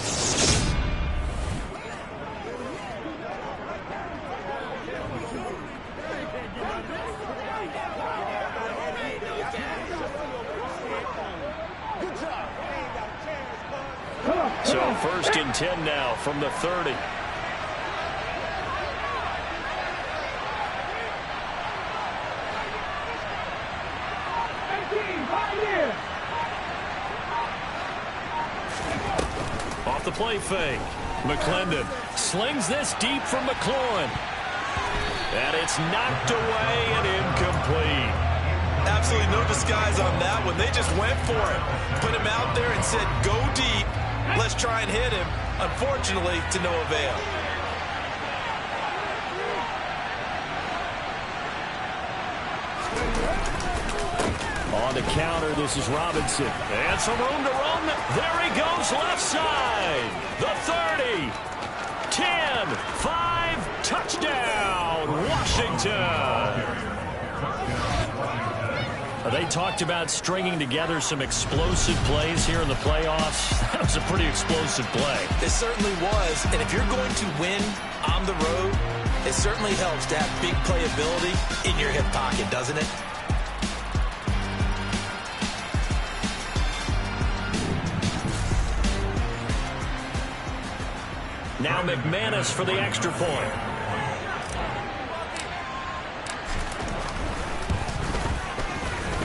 [SPEAKER 2] So 1st and 10 now from the 30. Off the play fake. McClendon slings this deep from McLaurin. And it's knocked away and incomplete.
[SPEAKER 3] Absolutely no disguise on that one. They just went for it. Put him out there and said, go deep. Let's try and hit him. Unfortunately, to no avail.
[SPEAKER 2] On the counter, this is Robinson. And some room to run. There he goes, left side. The 30. 10. 5. Touchdown, Washington. They talked about stringing together some explosive plays here in the playoffs. That was a pretty explosive play.
[SPEAKER 3] It certainly was. And if you're going to win on the road, it certainly helps to have big playability in your hip pocket, doesn't it?
[SPEAKER 2] Now McManus for the extra point.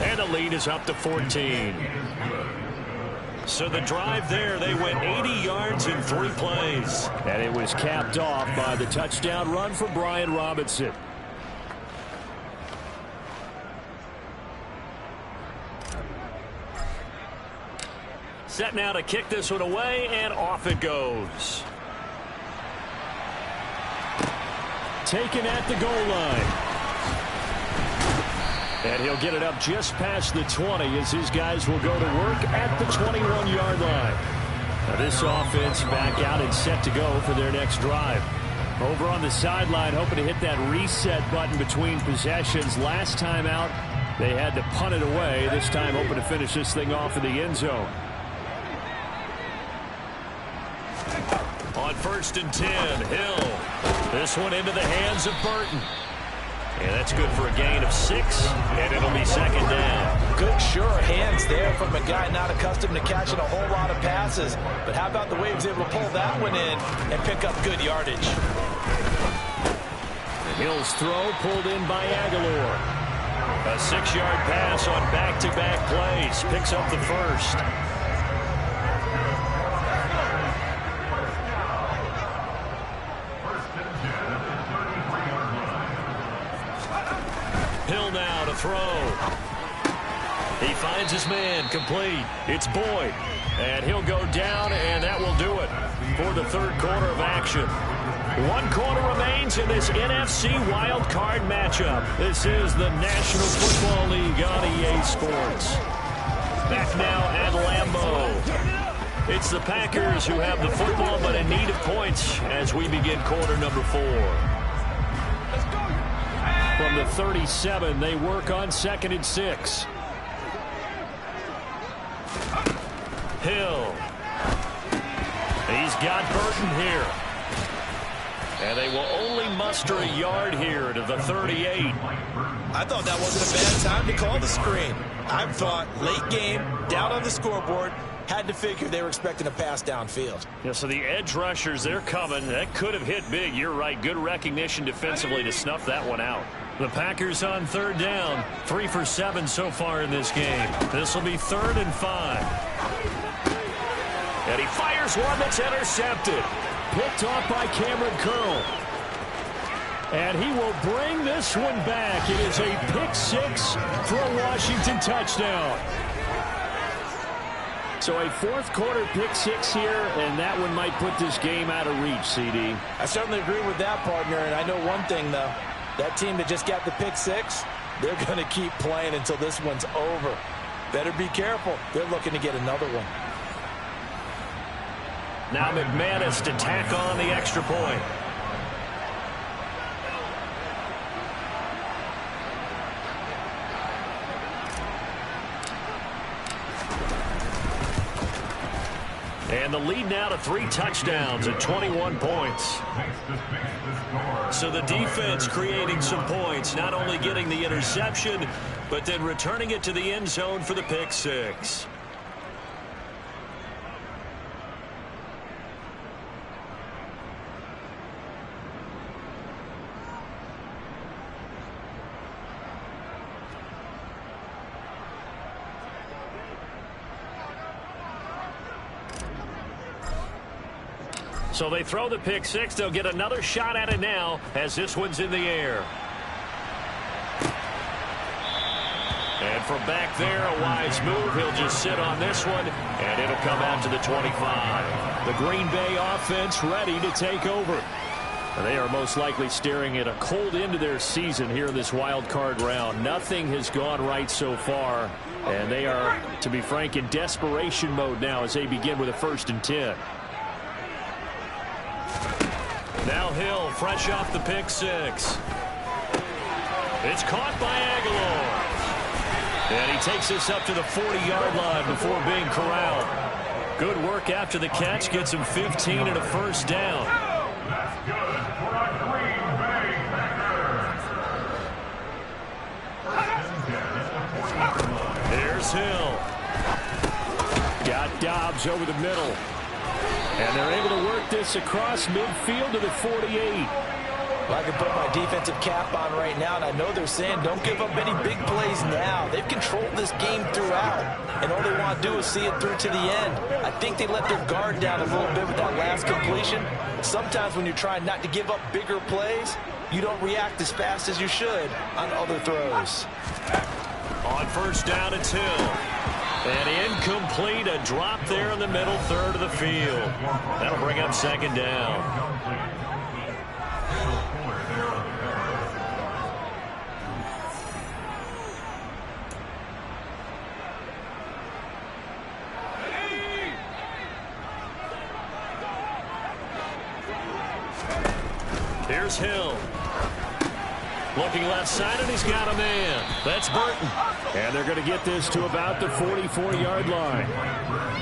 [SPEAKER 2] And the lead is up to 14. So the drive there, they went 80 yards in 3 plays. And it was capped off by the touchdown run for Brian Robinson. Set now to kick this one away, and off it goes. Taken at the goal line. And he'll get it up just past the 20 as his guys will go to work at the 21-yard line. Now this offense back out and set to go for their next drive. Over on the sideline, hoping to hit that reset button between possessions. Last time out, they had to punt it away. This time hoping to finish this thing off in the end zone. On 1st and 10, Hill. This one into the hands of Burton. And that's good for a gain of 6, and it'll be 2nd down.
[SPEAKER 4] Good, sure hands there from a guy not accustomed to catching a whole lot of passes. But how about the way he was able to pull that one in and pick up good yardage?
[SPEAKER 2] Hill's throw pulled in by Aguilar. A 6-yard pass on back-to-back plays. Picks up the 1st. Hill now to throw. He finds his man, complete. It's Boyd. And he'll go down, and that will do it for the 3rd quarter of action. 1 quarter remains in this NFC Wild Card matchup. This is the National Football League on EA Sports. Back now at Lambeau. It's the Packers who have the football, but in need of points as we begin quarter number 4. from the 37. They work on 2nd and 6. Hill. He's got Burton here. And they will only muster a yard here to the 38.
[SPEAKER 3] I thought that wasn't a bad time to call the screen. I thought late game, down on the scoreboard, had to figure they were expecting a pass downfield.
[SPEAKER 2] Yeah, so the edge rushers, they're coming. That could have hit big. You're right. Good recognition defensively to snuff that one out. The Packers on 3rd down. 3 for 7 so far in this game. This will be 3rd and 5. And he fires one that's intercepted. Picked off by Cameron Curl. And he will bring this one back. It is a pick 6 for a Washington touchdown. So a 4th quarter pick 6 here, and that one might put this game out of reach, CD.
[SPEAKER 4] I certainly agree with that, partner, and I know one thing, though. That team that just got the pick 6, they're going to keep playing until this one's over. Better be careful. They're looking to get another one.
[SPEAKER 2] Now McManus to tack on the extra point. And the lead now to 3 touchdowns at 21 points. So the defense creating some points, not only getting the interception, but then returning it to the end zone for the pick 6. So they throw the pick 6. They'll get another shot at it now as this one's in the air. And from back there, a wise move. He'll just sit on this one, and it'll come out to the 25. The Green Bay offense ready to take over. They are most likely staring at a cold end to their season here in this wild card round. Nothing has gone right so far, and they are, to be frank, in desperation mode now as they begin with a 1st and 10. Now Hill, fresh off the pick 6. It's caught by Aguilar. And he takes this up to the 40-yard line before being corralled. Good work after the catch. Gets him 15 and a 1st down.
[SPEAKER 5] That's good for a Green Bay Packers.
[SPEAKER 2] Here's Hill. Got Dobbs over the middle. And they're able to work this across midfield to the 48.
[SPEAKER 4] Well, I can put my defensive cap on right now, and I know they're saying don't give up any big plays now. They've controlled this game throughout, and all they want to do is see it through to the end. I think they let their guard down a little bit with that last completion. Sometimes when you're trying not to give up bigger plays, you don't react as fast as you should on other throws.
[SPEAKER 2] On 1st down, it's Hill. And incomplete, a drop there in the middle 3rd of the field. That'll bring up 2nd down. Here's Hill. Looking left side, and he's got a man. That's Burton. And they're going to get this to about the 44-yard line.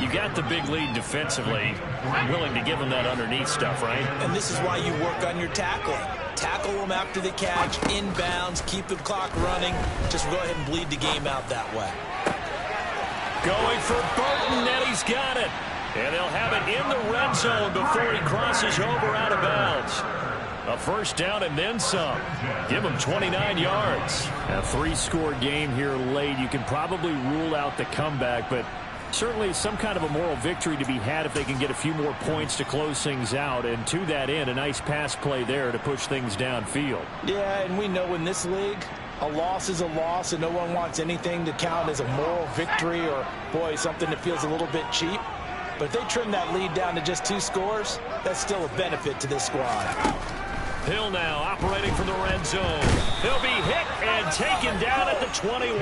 [SPEAKER 2] You got the big lead defensively. I'm willing to give them that underneath stuff, right?
[SPEAKER 3] And this is why you work on your tackling. Tackle them after the catch, inbounds, keep the clock running. Just go ahead and bleed the game out that way.
[SPEAKER 2] Going for Burton, and he's got it. And they'll have it in the red zone before he crosses over out of bounds. A 1st down and then some. Give him 29 yards. A 3-score game here late. You can probably rule out the comeback, but certainly some kind of a moral victory to be had if they can get a few more points to close things out. And to that end, a nice pass play there to push things downfield.
[SPEAKER 4] Yeah, and we know in this league, a loss is a loss, and no one wants anything to count as a moral victory or, boy, something that feels a little bit cheap. But if they trim that lead down to just 2 scores, that's still a benefit to this squad.
[SPEAKER 2] Hill now operating from the red zone. He'll be hit and taken down at the 21.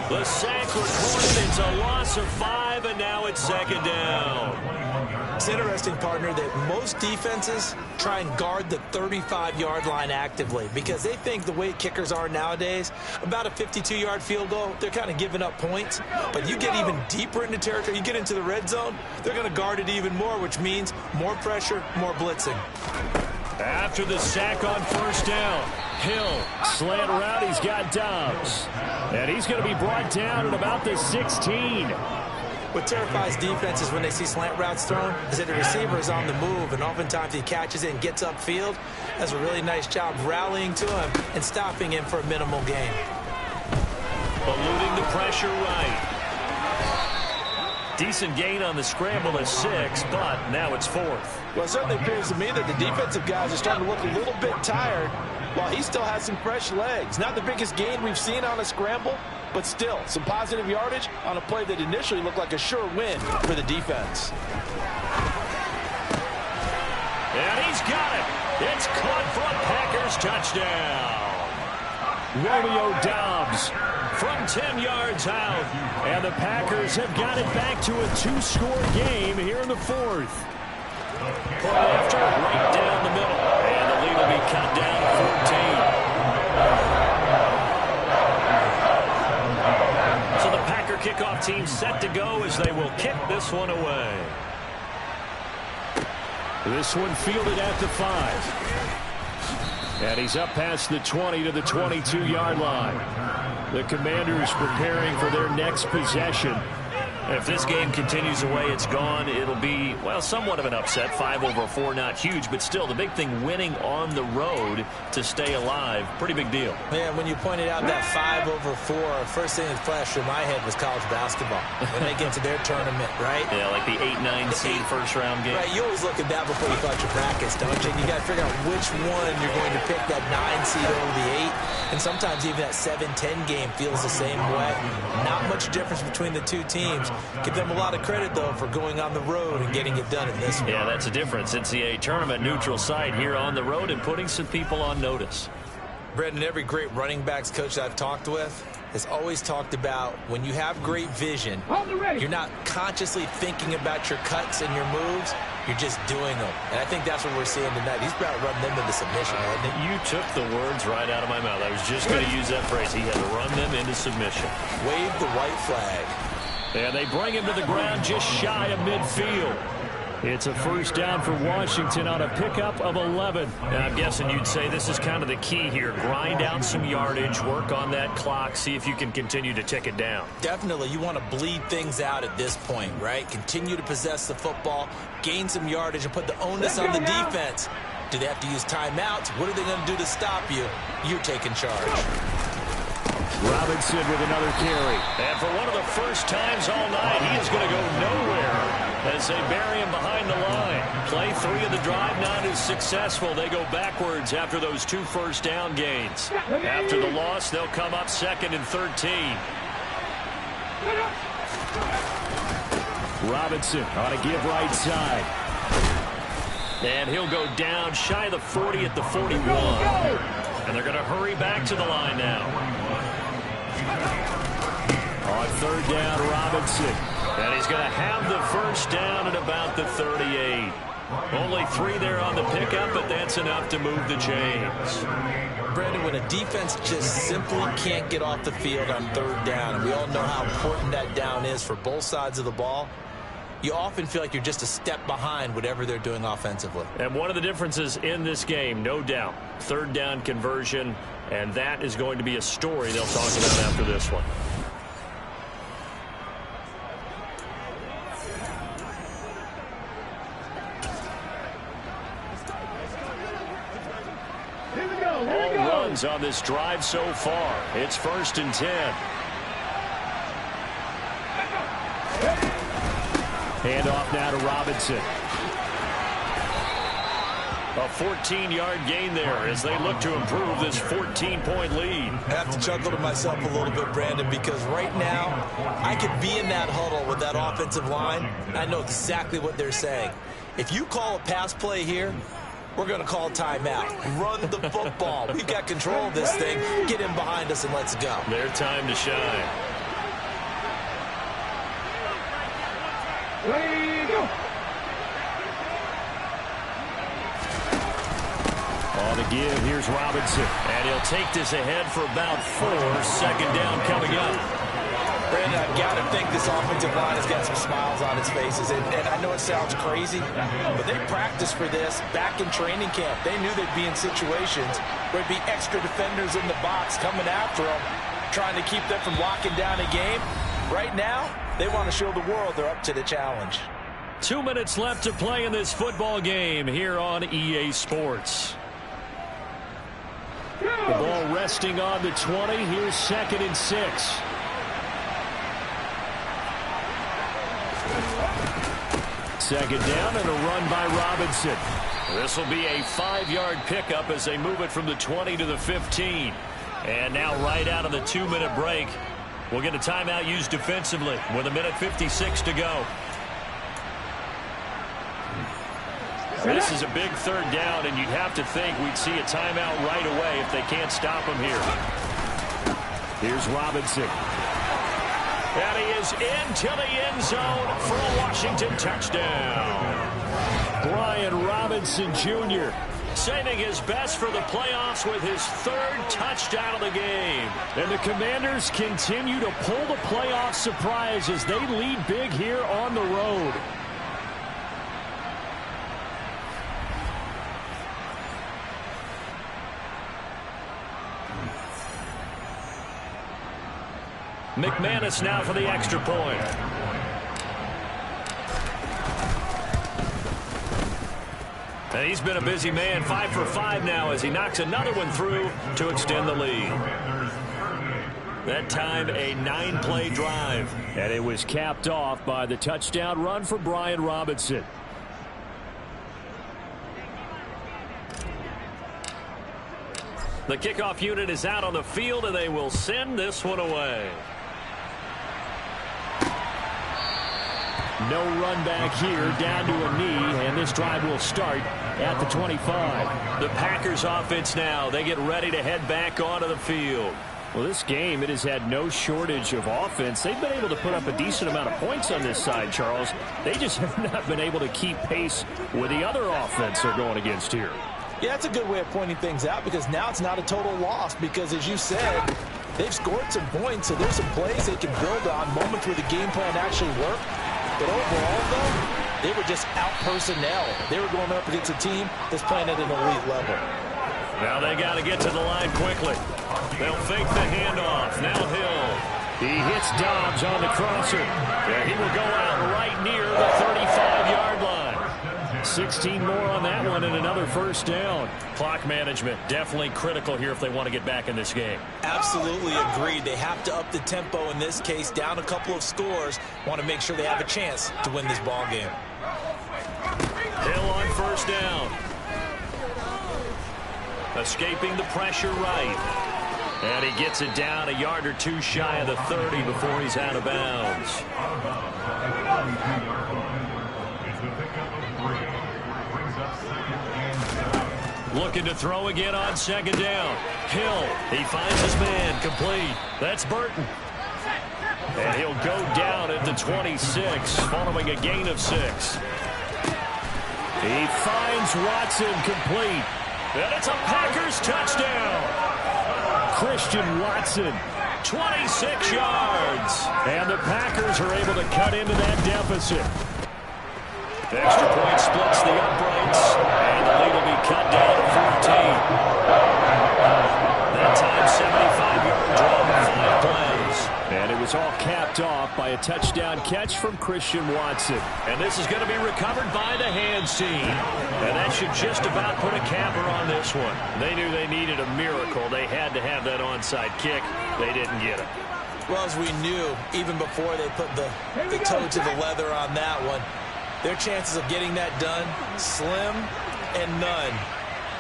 [SPEAKER 2] The sack recorded. It's a loss of 5, and now it's 2nd down.
[SPEAKER 3] It's interesting, partner, that most defenses try and guard the 35-yard line actively because they think the way kickers are nowadays, about a 52-yard field goal, they're kind of giving up points. But you get even deeper into territory, you get into the red zone, they're going to guard it even more, which means more pressure, more blitzing.
[SPEAKER 2] After the sack on first down, Hill slant route. He's got Dobbs. And he's going to be brought down at about the 16.
[SPEAKER 3] What terrifies defenses when they see slant routes thrown is that the receiver is on the move, and oftentimes he catches it and gets upfield. Does a really nice job rallying to him and stopping him for a minimal gain.
[SPEAKER 2] Eluding the pressure right. Decent gain on the scramble at 6, but now it's 4th.
[SPEAKER 4] Well, it certainly appears to me that the defensive guys are starting to look a little bit tired while he still has some fresh legs. Not the biggest gain we've seen on a scramble, but still some positive yardage on a play that initially looked like a sure win for the defense.
[SPEAKER 2] And he's got it. It's caught for a Packers touchdown. Romeo Dobbs from 10 yards out. And the Packers have got it back to a 2-score game here in the 4th. Point after, right down the middle. And the lead will be cut down to 14. So the Packer kickoff team set to go as they will kick this one away. This one fielded at the 5. And he's up past the 20 to the 22-yard line. The Commanders preparing for their next possession. If this game continues the way it's gone, it'll be, well, somewhat of an upset. 5-4, not huge, but still the big thing, winning on the road to stay alive. Pretty big deal.
[SPEAKER 3] Man, when you pointed out that 5-4, first thing that flashed through my head was college basketball. When they get to their tournament, right?
[SPEAKER 2] Yeah, like the 8-9 seed first-round game.
[SPEAKER 3] Right, you always look at that before you thought your brackets, don't you? You got to figure out which one you're going to pick, that 9 seed over the 8. And sometimes even that 7-10 game feels the same way. Not much difference between the two teams. Give them a lot of credit, though, for going on the road and getting it done in this one.
[SPEAKER 2] Yeah, that's a difference. NCAA tournament neutral site here on the road and putting some people on notice.
[SPEAKER 3] Brendan, every great running backs coach that I've talked with has always talked about when you have great vision, you're not consciously thinking about your cuts and your moves. You're just doing them. And I think that's what we're seeing tonight. He's about to run them into submission, hasn't he?
[SPEAKER 2] You took the words right out of my mouth. I was just going to use that phrase. He had to run them into submission.
[SPEAKER 3] Wave the white flag.
[SPEAKER 2] And they bring him to the ground just shy of midfield. It's a first down for Washington on a pickup of 11. And I'm guessing you'd say this is kind of the key here. Grind out some yardage, work on that clock, see if you can continue to tick it down.
[SPEAKER 3] Definitely. You want to bleed things out at this point, right? Continue to possess the football, gain some yardage, and put the onus on the defense. Do they have to use timeouts? What are they going to do to stop you? You're taking charge.
[SPEAKER 2] Robinson with another carry. And for one of the first times all night, he is going to go nowhere as they bury him behind the line. Play 3 of the drive not as successful. They go backwards after those 2 first-down gains. After the loss, they'll come up 2nd and 13. Robinson on a give right side. And he'll go down shy of the 40 at the 41. And they're going to hurry back to the line now. On 3rd down, Robinson. And he's going to have the first down at about the 38. Only 3 there on the pickup, but that's enough to move the chains.
[SPEAKER 3] Brandon, when a defense just simply can't get off the field on 3rd down, and we all know how important that down is for both sides of the ball, you often feel like you're just a step behind whatever they're doing offensively.
[SPEAKER 2] And one of the differences in this game, no doubt, 3rd down conversion, and that is going to be a story they'll talk about after this one. All runs on this drive so far. It's 1st and 10. Handoff now to Robinson. A 14-yard gain there as they look to improve this 14-point lead.
[SPEAKER 3] I have to chuckle to myself a little bit, Brandon, because right now I could be in that huddle with that offensive line. I know exactly what they're saying. If you call a pass play here, we're going to call timeout. Run the football. We've got control of this thing. Get in behind us and let's go.
[SPEAKER 2] Their time to shine. give. Here's Robinson.
[SPEAKER 6] And he'll take this ahead for about 4. Second down coming up.
[SPEAKER 4] Brandon, I've got to think this offensive line has got some smiles on its faces. And I know it sounds crazy, but they practiced for this back in training camp. They knew they'd be in situations where there'd be extra defenders in the box coming after them, trying to keep them from locking down a game. Right now, they want to show the world they're up to the challenge.
[SPEAKER 2] 2 minutes left to play in this football game here on EA Sports. The ball resting on the 20. Here's 2nd and 6. Second down and a run by Robinson. This will be a 5-yard pickup as they move it from the 20 to the 15. And now right out of the 2-minute break, we'll get a timeout used defensively with 1:56 to go. This is a big 3rd down, and you'd have to think we'd see a timeout right away if they can't stop him here. Here's Robinson. And he is into the end zone for a Washington touchdown. Brian Robinson Jr. saving his best for the playoffs with his 3rd touchdown of the game. And the Commanders continue to pull the playoff surprise as they lead big here on the road. McManus now for the extra point. And he's been a busy man, 5 for 5 now as he knocks another one through to extend the lead. That time a 9-play drive. And it was capped off by the touchdown run for Brian Robinson. The kickoff unit is out on the field, and they will send this one away. No run back here, down to a knee, and this drive will start at the 25. The Packers offense now, they get ready to head back onto the field. Well, this game, it has had no shortage of offense. They've been able to put up a decent amount of points on this side, Charles. They just have not been able to keep pace with the other offense they're going against here.
[SPEAKER 4] Yeah, that's a good way of pointing things out because now it's not a total loss because, as you said, they've scored some points, so there's some plays they can build on, moments where the game plan actually worked. But overall, though, they were just out-personnel. They were going up against a team that's playing at an elite level.
[SPEAKER 2] Now they got to get to the line quickly. They'll fake the handoff. Now Hill. He hits Dobbs on the crosser. And he will go out right near the 35-yard line. 16 more on that one and another first down. Clock management definitely critical here if they want to get back in this game.
[SPEAKER 3] Absolutely agreed. They have to up the tempo in this case, down a couple of scores. Want to make sure they have a chance to win this ball game.
[SPEAKER 2] Hill on first down. Escaping the pressure right. And he gets it down a yard or two shy of the 30 before he's out of bounds. Looking to throw again on second down. Hill, he finds his man, complete. That's Burton. And he'll go down at the 26, following a gain of 6. He finds Watson, complete. And it's a Packers touchdown. Christian Watson, 26 yards. And the Packers are able to cut into that deficit. The extra point splits the uprights, and the lead will be cut down to 14. That time, 75-yard drive, 5 plays. And it was all capped off by a touchdown catch from Christian Watson. And this is going to be recovered by the hands team. And that should just about put a capper on this one. They knew they needed a miracle. They had to have that onside kick. They didn't get it.
[SPEAKER 3] Well, as we knew, even before they put the toe to the leather on that one, their chances of getting that done, slim and none.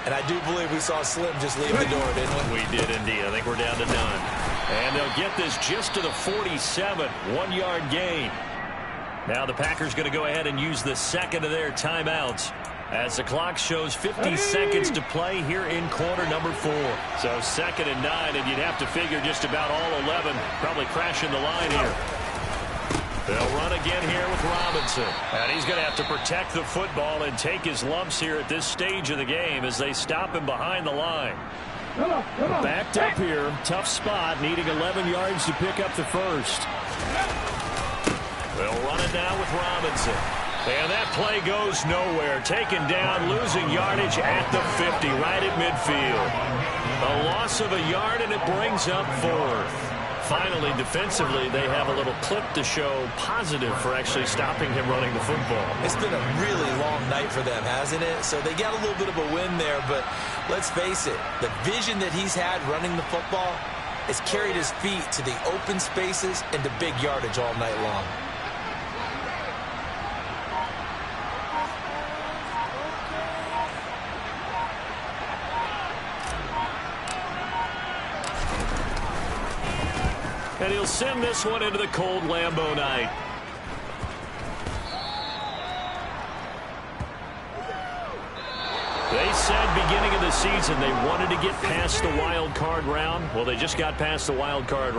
[SPEAKER 3] And I do believe we saw Slim just leave the door, didn't we?
[SPEAKER 2] We did indeed. I think we're down to none. And they'll get this just to the 47, 1-yard gain. Now the Packers going to go ahead and use the second of their timeouts as the clock shows 50 seconds to play here in quarter number 4. So 2nd and 9, and you'd have to figure just about all 11 probably crashing the line here. They'll run again here with Robinson. And he's going to have to protect the football and take his lumps here at this stage of the game as they stop him behind the line. Backed up here. Tough spot. Needing 11 yards to pick up the first. They'll run it now with Robinson. And that play goes nowhere. Taken down, losing yardage at the 50, right at midfield. A loss of a yard, and it brings up fourth. Finally, defensively, they have a little clip to show positive for actually stopping him running the football.
[SPEAKER 3] It's been a really long night for them, hasn't it? So they got a little bit of a win there, but let's face it, the vision that he's had running the football has carried his feet to the open spaces and to big yardage all night long.
[SPEAKER 2] And he'll send this one into the cold Lambeau night. They said beginning of the season they wanted to get past the wild card round. Well, they just got past the wild card round.